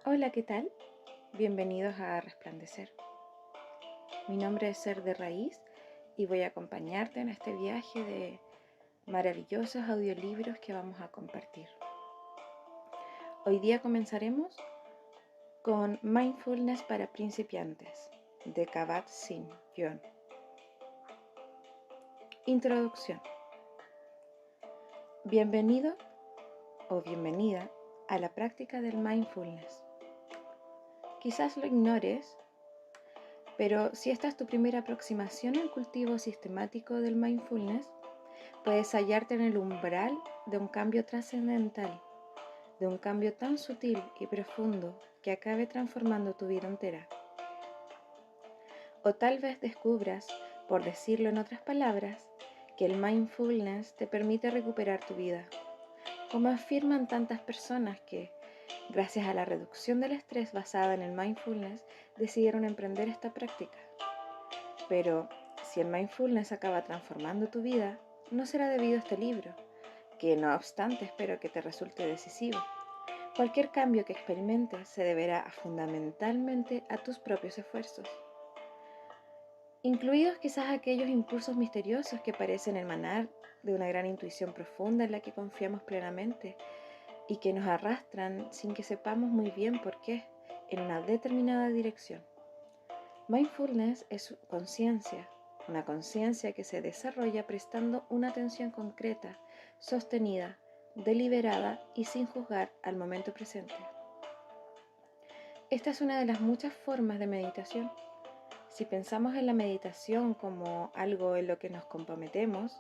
Hola, ¿qué tal? Bienvenidos a Resplandecer. Mi nombre es Ser de Raíz y voy a acompañarte en este viaje de maravillosos audiolibros que vamos a compartir. Hoy día comenzaremos con Mindfulness para principiantes, de Kabat-Zinn John. Introducción. Bienvenido o bienvenida a la práctica del mindfulness. Quizás lo ignores, pero si esta es tu primera aproximación al cultivo sistemático del mindfulness, puedes hallarte en el umbral de un cambio trascendental, de un cambio tan sutil y profundo que acabe transformando tu vida entera. O tal vez descubras, por decirlo en otras palabras, que el mindfulness te permite recuperar tu vida, como afirman tantas personas que, gracias a la reducción del estrés basada en el mindfulness, decidieron emprender esta práctica. Pero si el mindfulness acaba transformando tu vida, no será debido a este libro, que no obstante espero que te resulte decisivo. Cualquier cambio que experimentes se deberá fundamentalmente a tus propios esfuerzos, incluidos quizás aquellos impulsos misteriosos que parecen emanar de una gran intuición profunda en la que confiamos plenamente y que nos arrastran sin que sepamos muy bien por qué en una determinada dirección. Mindfulness es conciencia, una conciencia que se desarrolla prestando una atención concreta, sostenida, deliberada y sin juzgar al momento presente. Esta es una de las muchas formas de meditación. Si pensamos en la meditación como algo en lo que nos comprometemos,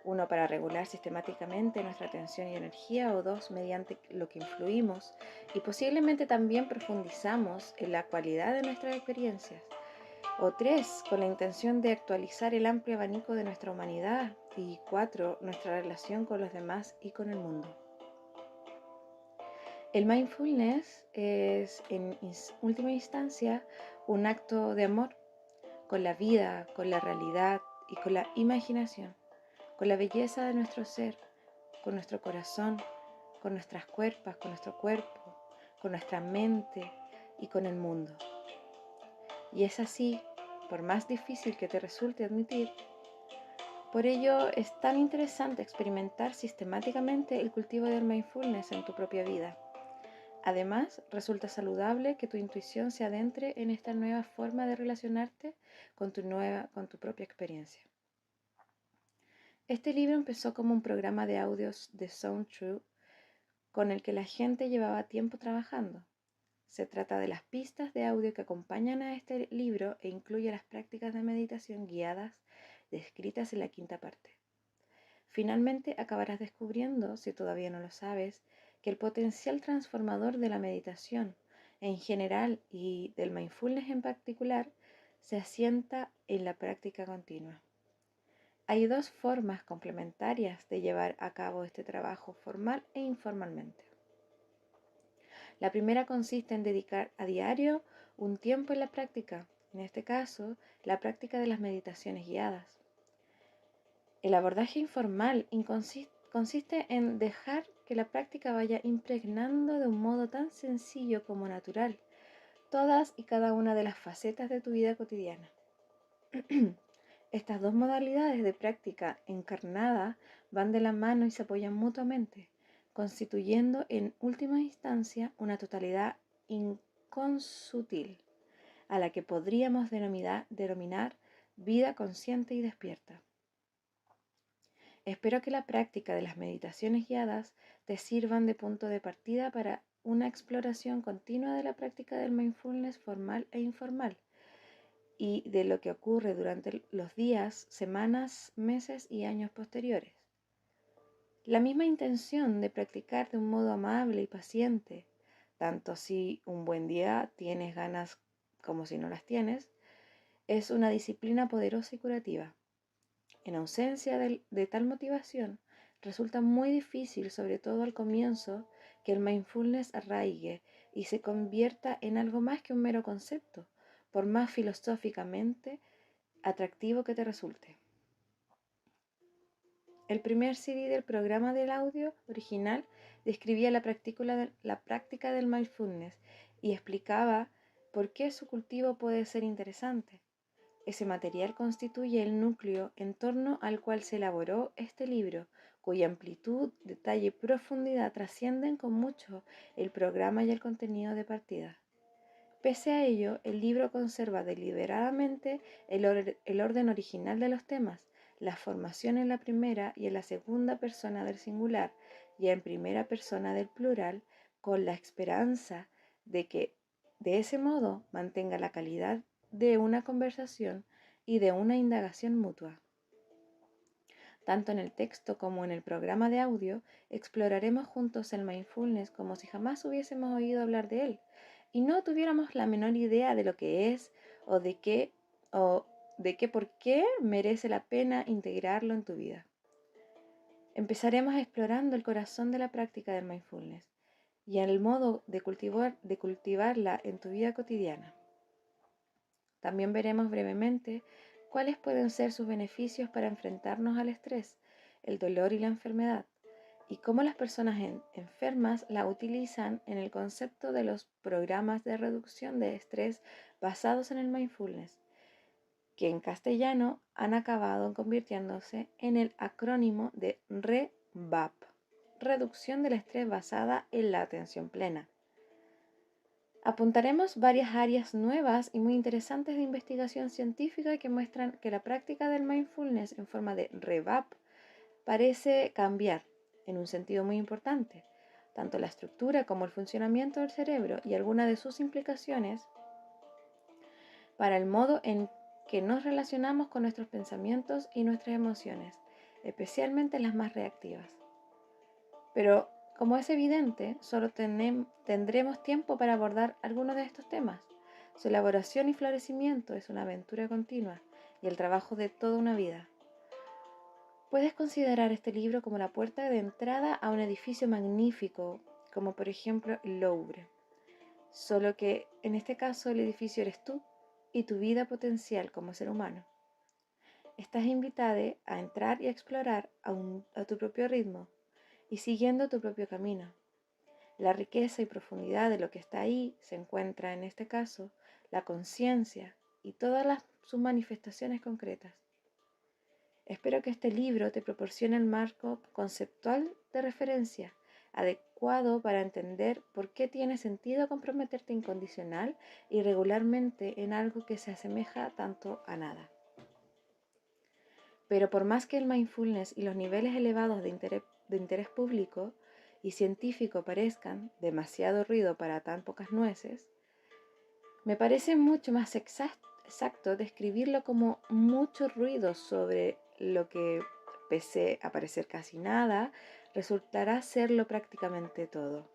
uno, para regular sistemáticamente nuestra atención y energía, o dos, mediante lo que influimos y posiblemente también profundizamos en la cualidad de nuestras experiencias, o tres, con la intención de actualizar el amplio abanico de nuestra humanidad, y cuatro, nuestra relación con los demás y con el mundo. El mindfulness es, en última instancia, un acto de amor con la vida, con la realidad y con la imaginación, con la belleza de nuestro ser, con nuestro corazón, con nuestras cuerpos, con nuestro cuerpo, con nuestra mente y con el mundo. Y es así, por más difícil que te resulte admitir, por ello es tan interesante experimentar sistemáticamente el cultivo del mindfulness en tu propia vida. Además, resulta saludable que tu intuición se adentre en esta nueva forma de relacionarte con tu propia experiencia. Este libro empezó como un programa de audios de Sound True con el que la gente llevaba tiempo trabajando. Se trata de las pistas de audio que acompañan a este libro e incluye las prácticas de meditación guiadas descritas en la quinta parte. Finalmente acabarás descubriendo, si todavía no lo sabes, que el potencial transformador de la meditación en general y del mindfulness en particular se asienta en la práctica continua. Hay dos formas complementarias de llevar a cabo este trabajo, formal e informalmente. La primera consiste en dedicar a diario un tiempo en la práctica, en este caso, la práctica de las meditaciones guiadas. El abordaje informal consiste en dejar que la práctica vaya impregnando de un modo tan sencillo como natural todas y cada una de las facetas de tu vida cotidiana. Estas dos modalidades de práctica encarnada van de la mano y se apoyan mutuamente, constituyendo en última instancia una totalidad inconsútil, a la que podríamos denominar vida consciente y despierta. Espero que la práctica de las meditaciones guiadas te sirvan de punto de partida para una exploración continua de la práctica del mindfulness formal e informal y de lo que ocurre durante los días, semanas, meses y años posteriores. La misma intención de practicar de un modo amable y paciente, tanto si un buen día tienes ganas como si no las tienes, es una disciplina poderosa y curativa. En ausencia de tal motivación, resulta muy difícil, sobre todo al comienzo, que el mindfulness arraigue y se convierta en algo más que un mero concepto, por más filosóficamente atractivo que te resulte. El primer CD del programa del audio original describía la práctica del mindfulness y explicaba por qué su cultivo puede ser interesante. Ese material constituye el núcleo en torno al cual se elaboró este libro, cuya amplitud, detalle y profundidad trascienden con mucho el programa y el contenido de partida. Pese a ello, el libro conserva deliberadamente el orden original de los temas, la formación en la primera y en la segunda persona del singular y en primera persona del plural, con la esperanza de que de ese modo mantenga la calidad de una conversación y de una indagación mutua. Tanto en el texto como en el programa de audio, exploraremos juntos el mindfulness como si jamás hubiésemos oído hablar de él y no tuviéramos la menor idea de lo que es o de qué por qué merece la pena integrarlo en tu vida. Empezaremos explorando el corazón de la práctica del mindfulness y el modo de cultivarla en tu vida cotidiana. También veremos brevemente cuáles pueden ser sus beneficios para enfrentarnos al estrés, el dolor y la enfermedad, y cómo las personas enfermas la utilizan en el concepto de los programas de reducción de estrés basados en el mindfulness, que en castellano han acabado convirtiéndose en el acrónimo de REVAP, reducción del estrés basada en la atención plena. Apuntaremos varias áreas nuevas y muy interesantes de investigación científica que muestran que la práctica del mindfulness en forma de REVAP parece cambiar, en un sentido muy importante, tanto la estructura como el funcionamiento del cerebro y algunas de sus implicaciones para el modo en que nos relacionamos con nuestros pensamientos y nuestras emociones, especialmente las más reactivas. Pero, como es evidente, solo tendremos tiempo para abordar algunos de estos temas. Su elaboración y florecimiento es una aventura continua y el trabajo de toda una vida. Puedes considerar este libro como la puerta de entrada a un edificio magnífico, como por ejemplo el Louvre. Solo que en este caso el edificio eres tú y tu vida potencial como ser humano. Estás invitada a entrar y a explorar a tu propio ritmo y siguiendo tu propio camino. La riqueza y profundidad de lo que está ahí se encuentra en este caso la conciencia y todas sus manifestaciones concretas. Espero que este libro te proporcione el marco conceptual de referencia adecuado para entender por qué tiene sentido comprometerte incondicional y regularmente en algo que se asemeja tanto a nada. Pero por más que el mindfulness y los niveles elevados de interés público y científico parezcan demasiado ruido para tan pocas nueces, me parece mucho más exacto describirlo como mucho ruido sobre lo que, pese a parecer casi nada, resultará serlo prácticamente todo.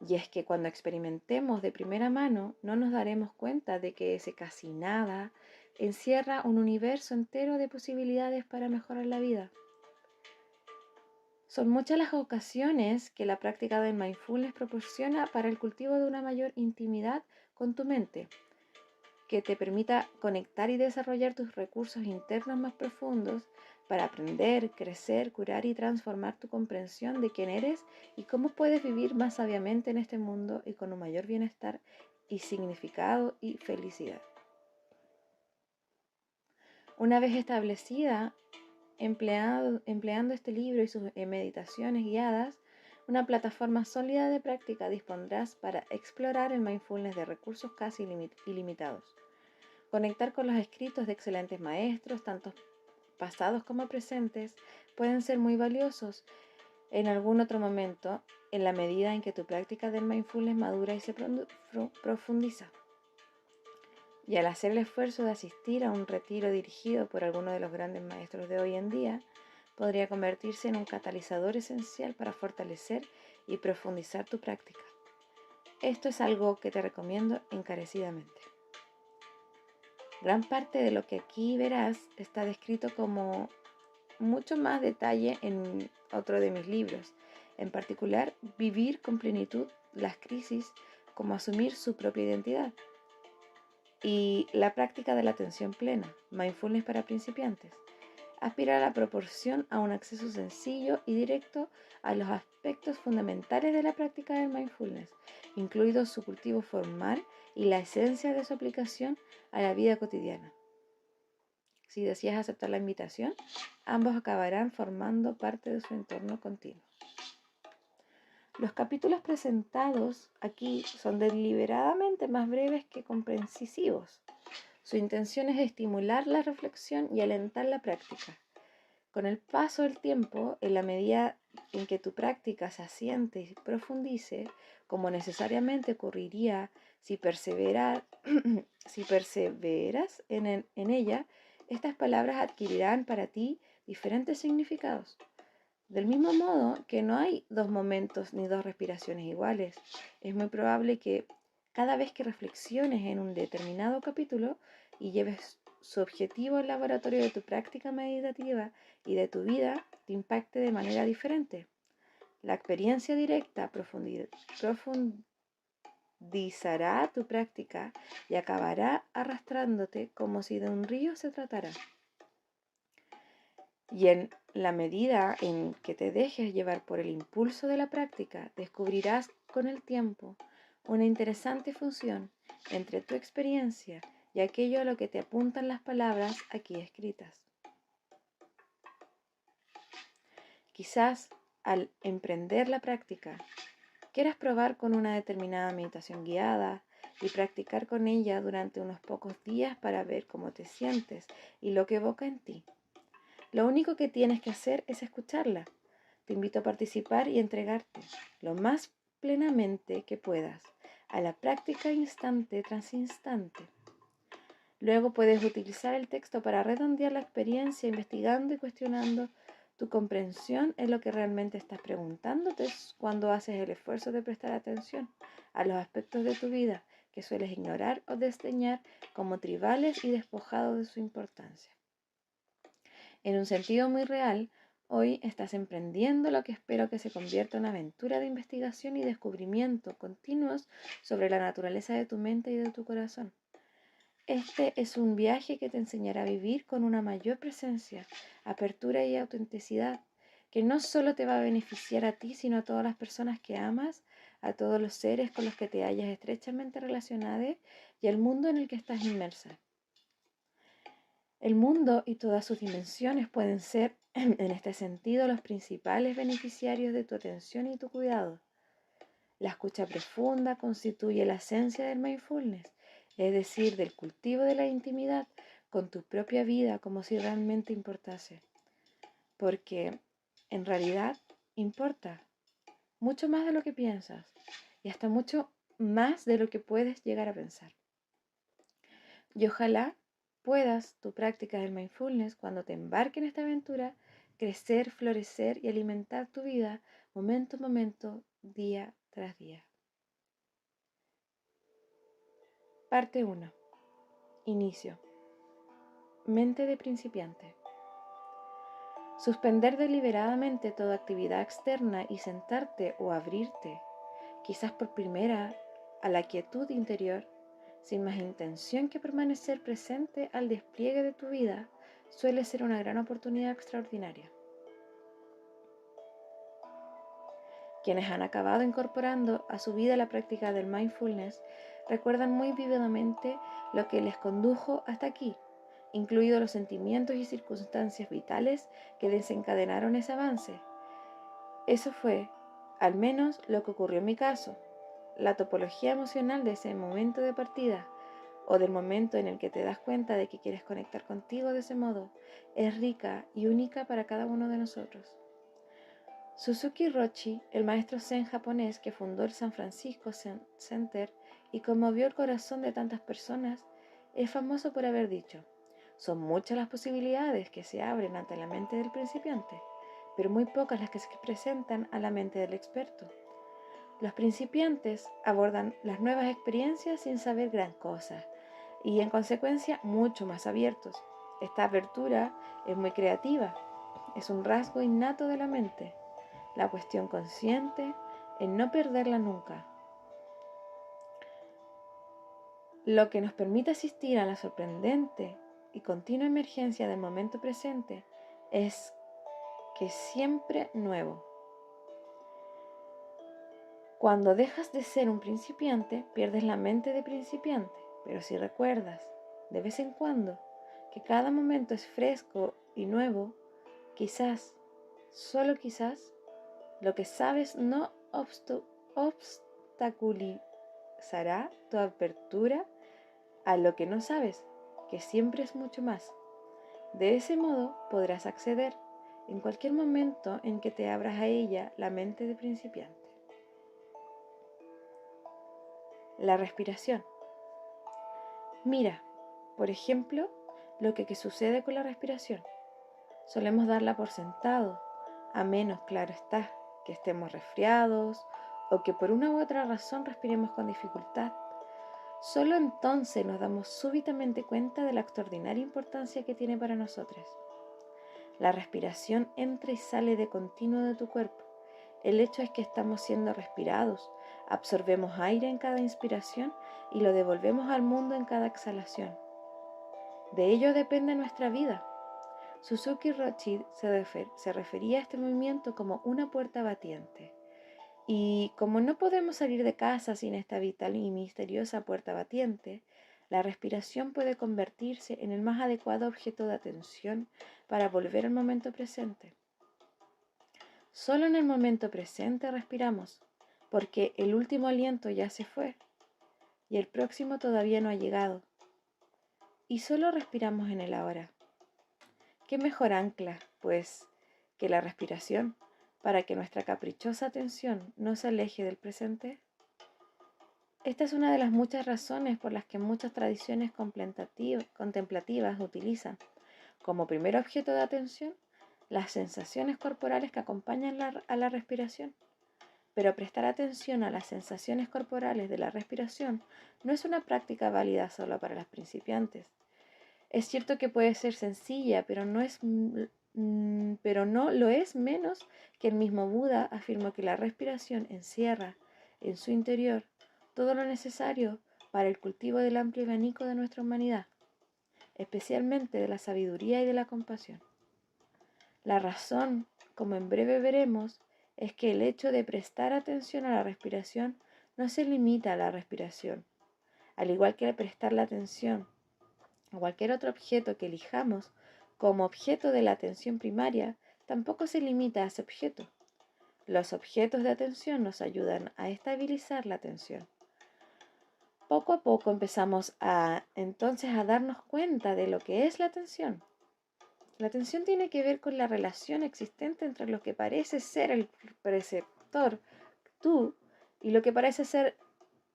Y es que cuando experimentemos de primera mano, no nos daremos cuenta de que ese casi nada encierra un universo entero de posibilidades para mejorar la vida. Son muchas las ocasiones que la práctica del mindfulness proporciona para el cultivo de una mayor intimidad con tu mente, que te permita conectar y desarrollar tus recursos internos más profundos para aprender, crecer, curar y transformar tu comprensión de quién eres y cómo puedes vivir más sabiamente en este mundo y con un mayor bienestar y significado y felicidad. Una vez establecida, empleando este libro y sus meditaciones guiadas, una plataforma sólida de práctica dispondrás para explorar el mindfulness de recursos casi ilimitados. Conectar con los escritos de excelentes maestros, tanto pasados como presentes, pueden ser muy valiosos en algún otro momento, en la medida en que tu práctica del mindfulness madura y se profundiza. Y al hacer el esfuerzo de asistir a un retiro dirigido por alguno de los grandes maestros de hoy en día, podría convertirse en un catalizador esencial para fortalecer y profundizar tu práctica. Esto es algo que te recomiendo encarecidamente. Gran parte de lo que aquí verás está descrito como mucho más detalle en otro de mis libros, en particular Vivir con plenitud las crisis como asumir su propia identidad y la práctica de la atención plena, mindfulness para principiantes. aspira a la proporción a un acceso sencillo y directo a los aspectos fundamentales de la práctica del mindfulness, incluido su cultivo formal y la esencia de su aplicación a la vida cotidiana. Si deseas aceptar la invitación, ambos acabarán formando parte de su entorno continuo. Los capítulos presentados aquí son deliberadamente más breves que comprensivos. Su intención es estimular la reflexión y alentar la práctica. Con el paso del tiempo, en la medida en que tu práctica se asiente y profundice, como necesariamente ocurriría si perseveras en ella, estas palabras adquirirán para ti diferentes significados. Del mismo modo que no hay dos momentos ni dos respiraciones iguales, es muy probable que cada vez que reflexiones en un determinado capítulo y lleves su objetivo al laboratorio de tu práctica meditativa y de tu vida, te impacte de manera diferente. La experiencia directa profundizará tu práctica y acabará arrastrándote como si de un río se tratara. Y en la medida en que te dejes llevar por el impulso de la práctica, descubrirás con el tiempo una interesante función entre tu experiencia y aquello a lo que te apuntan las palabras aquí escritas. Quizás al emprender la práctica, quieras probar con una determinada meditación guiada y practicar con ella durante unos pocos días para ver cómo te sientes y lo que evoca en ti. Lo único que tienes que hacer es escucharla. Te invito a participar y entregarte lo más plenamente que puedas a la práctica instante tras instante. Luego puedes utilizar el texto para redondear la experiencia, investigando y cuestionando tu comprensión en lo que realmente estás preguntándote cuando haces el esfuerzo de prestar atención a los aspectos de tu vida que sueles ignorar o desdeñar como tribales y despojados de su importancia. En un sentido muy real, hoy estás emprendiendo lo que espero que se convierta en una aventura de investigación y descubrimiento continuos sobre la naturaleza de tu mente y de tu corazón. Este es un viaje que te enseñará a vivir con una mayor presencia, apertura y autenticidad, que no solo te va a beneficiar a ti, sino a todas las personas que amas, a todos los seres con los que te hayas estrechamente relacionado y al mundo en el que estás inmersa. El mundo y todas sus dimensiones pueden ser, en este sentido, los principales beneficiarios de tu atención y tu cuidado. La escucha profunda constituye la esencia del mindfulness, es decir, del cultivo de la intimidad con tu propia vida como si realmente importase. Porque, en realidad, importa mucho más de lo que piensas y hasta mucho más de lo que puedes llegar a pensar. Y ojalá puedas tu práctica del mindfulness cuando te embarques en esta aventura, crecer, florecer y alimentar tu vida momento a momento, día tras día. Parte 1. Inicio. Mente de principiante. Suspender deliberadamente toda actividad externa y sentarte o abrirte, quizás por primera, a la quietud interior, sin más intención que permanecer presente al despliegue de tu vida, suele ser una gran oportunidad extraordinaria. Quienes han acabado incorporando a su vida la práctica del mindfulness recuerdan muy vívidamente lo que les condujo hasta aquí, incluidos los sentimientos y circunstancias vitales que desencadenaron ese avance. Eso fue, al menos, lo que ocurrió en mi caso. La topología emocional de ese momento de partida, o del momento en el que te das cuenta de que quieres conectar contigo de ese modo, es rica y única para cada uno de nosotros. Suzuki Roshi, el maestro zen japonés que fundó el San Francisco Zen Center y conmovió el corazón de tantas personas, es famoso por haber dicho: son muchas las posibilidades que se abren ante la mente del principiante, pero muy pocas las que se presentan a la mente del experto. Los principiantes abordan las nuevas experiencias sin saber gran cosa y en consecuencia mucho más abiertos. Esta apertura es muy creativa, es un rasgo innato de la mente. La cuestión consciente en no perderla nunca. Lo que nos permite asistir a la sorprendente y continua emergencia del momento presente es que siempre nuevo. Cuando dejas de ser un principiante, pierdes la mente de principiante, pero si recuerdas de vez en cuando que cada momento es fresco y nuevo, quizás, solo quizás, lo que sabes no obstaculizará tu apertura a lo que no sabes, que siempre es mucho más. De ese modo podrás acceder en cualquier momento en que te abras a ella la mente de principiante. La respiración. Mira, por ejemplo, lo que sucede con la respiración. Solemos darla por sentado, a menos, claro está, que estemos resfriados o que por una u otra razón respiremos con dificultad. Solo entonces nos damos súbitamente cuenta de la extraordinaria importancia que tiene para nosotros. La respiración entra y sale de continuo de tu cuerpo. El hecho es que estamos siendo respirados, absorbemos aire en cada inspiración y lo devolvemos al mundo en cada exhalación. De ello depende nuestra vida. Suzuki Rothschild se refería a este movimiento como una puerta batiente. Y como no podemos salir de casa sin esta vital y misteriosa puerta batiente, la respiración puede convertirse en el más adecuado objeto de atención para volver al momento presente. Solo en el momento presente respiramos, porque el último aliento ya se fue y el próximo todavía no ha llegado. Y solo respiramos en el ahora. ¿Qué mejor ancla, pues, que la respiración para que nuestra caprichosa atención no se aleje del presente? Esta es una de las muchas razones por las que muchas tradiciones contemplativas utilizan como primer objeto de atención las sensaciones corporales que acompañan a la respiración. Pero prestar atención a las sensaciones corporales de la respiración no es una práctica válida solo para los principiantes. Es cierto que puede ser sencilla, pero no lo es menos que el mismo Buda afirmó que la respiración encierra en su interior todo lo necesario para el cultivo del amplio abanico de nuestra humanidad, especialmente de la sabiduría y de la compasión. La razón, como en breve veremos, es que el hecho de prestar atención a la respiración no se limita a la respiración. Al igual que prestar la atención a cualquier otro objeto que elijamos como objeto de la atención primaria, tampoco se limita a ese objeto. Los objetos de atención nos ayudan a estabilizar la atención. Poco a poco empezamos entonces a darnos cuenta de lo que es la atención. La atención tiene que ver con la relación existente entre lo que parece ser el perceptor, tú, y lo que parece ser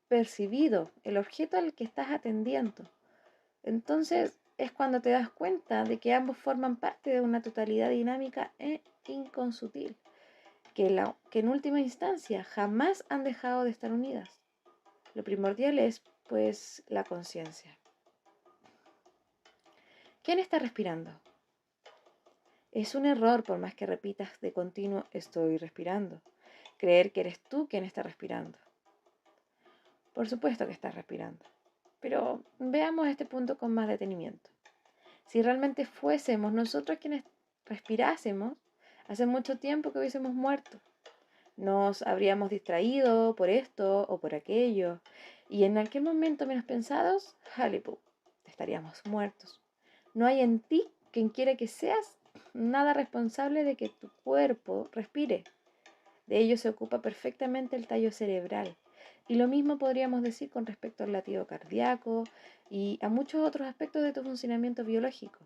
percibido, el objeto al que estás atendiendo. Entonces es cuando te das cuenta de que ambos forman parte de una totalidad dinámica e inconsutil, que en última instancia jamás han dejado de estar unidas. Lo primordial es, pues, la conciencia. ¿Quién está respirando? Es un error, por más que repitas de continuo estoy respirando, creer que eres tú quien está respirando. Por supuesto que estás respirando, pero veamos este punto con más detenimiento. Si realmente fuésemos nosotros quienes respirásemos, hace mucho tiempo que hubiésemos muerto. Nos habríamos distraído por esto o por aquello, y en aquel momento menos pensados, jalipú, estaríamos muertos. No hay en ti, quien quiera que seas, nada responsable de que tu cuerpo respire. De ello se ocupa perfectamente el tallo cerebral. Y lo mismo podríamos decir con respecto al latido cardíaco y a muchos otros aspectos de tu funcionamiento biológico.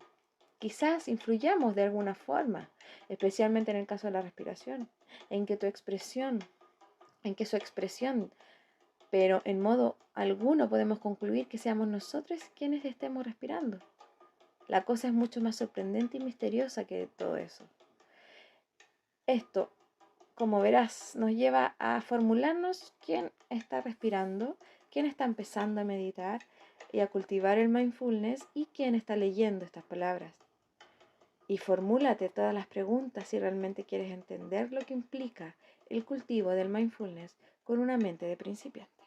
Quizás influyamos de alguna forma, especialmente en el caso de la respiración, en que su expresión, pero en modo alguno podemos concluir que seamos nosotros quienes estemos respirando. La cosa es mucho más sorprendente y misteriosa que todo eso. Esto, como verás, nos lleva a formularnos quién está respirando, quién está empezando a meditar y a cultivar el mindfulness y quién está leyendo estas palabras. Y formúlate todas las preguntas si realmente quieres entender lo que implica el cultivo del mindfulness con una mente de principiante.